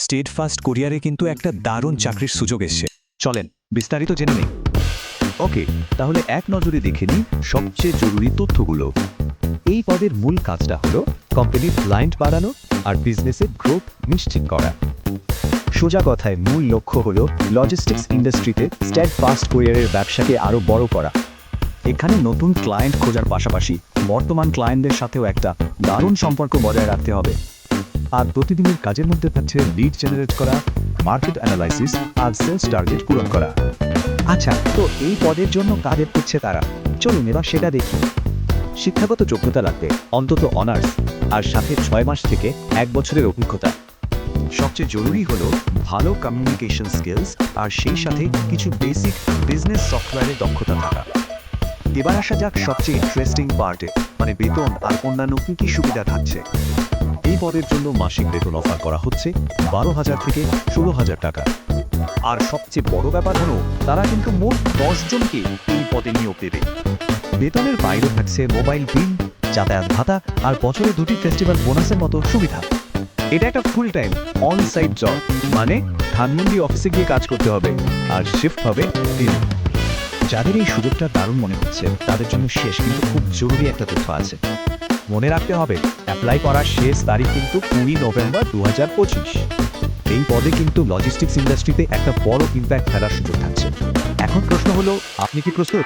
স্টেটফাস্ট কুরিয়ারে কিন্তু একটা দারুণ চাকরির সুযোগ এসছে। চলেন বিস্তারিত জেনে নিই। ওকে, তাহলে এক নজরে দেখে নিই সবচেয়ে জরুরি তথ্যগুলো। এই পদের মূল কাজটা হলো কোম্পানির ক্লায়েন্ট বাড়ানো আর বিজনেসের গ্রোথ নিশ্চিত করা। সোজা কথায় মূল লক্ষ্য হলো লজিস্টিক্স ইন্ডাস্ট্রিতে স্টেটফাস্ট কুরিয়ারের ব্যবসাকে আরও বড় করা। এখানে নতুন ক্লায়েন্ট খোঁজার পাশাপাশি বর্তমান ক্লায়েন্টদের সাথেও একটা দারুণ সম্পর্ক বজায় রাখতে হবে। আর প্রতিদিনের কাজের মধ্যে থাকছে লিড জেনারেট করা, মার্কেট অ্যানালাইসিস আর সেলস টার্গেট পূরণ করা। আচ্ছা, তো এই পদের জন্য কাদের করছে তারা? চলুন এবার সেটা দেখি। শিক্ষাগত যোগ্যতা লাগবে অন্তত অনার্স, আর সাথে 6 মাস থেকে 1 বছরের অভিজ্ঞতা। সবচেয়ে জরুরি হলো ভালো কমিউনিকেশন স্কিলস আর সেই সাথে কিছু বেসিক বিজনেস সফটওয়্যারের দক্ষতা থাকা। এবার আসা যাক সবচেয়ে ইন্টারেস্টিং পার্টে, মানে বেতন আর অন্যান্য কী কী সুবিধা থাকছে। এই পদের জন্য মাসিক বেতন অফার করা হচ্ছে 12,000 থেকে 16,000 টাকা। আর সবচেয়ে বড় ব্যাপার হলো তারা কিন্তু মোট 10 জনকে এই পদে নিয়োগ দেবে। বেতনের বাইরে থাকছে মোবাইল বিল, যাতায়াত ভাতা আর বছরে 2টি ফেস্টিভ্যাল বোনাসের মতো সুবিধা। এটা একটা full time on site job, মানে ধানমন্ডি অফিসে গিয়ে কাজ করতে হবে, আর শিফট হবে দিন। যাদের এই সুযোগটা দারুণ মনে হচ্ছে তাদের জন্য শেষ কিন্তু খুব জরুরি একটা তথ্য আছে। মনে রাখতে হবে অ্যাপ্লাই করার শেষ তারিখ কিন্তু 20 নভেম্বর 2025। এই পদে কিন্তু লজিস্টিক্স ইন্ডাস্ট্রিতে একটা বড় ইম্প্যাক্ট ফেলার সুযোগ থাকছে। এখন প্রশ্ন হলো, আপনি কি প্রস্তুত?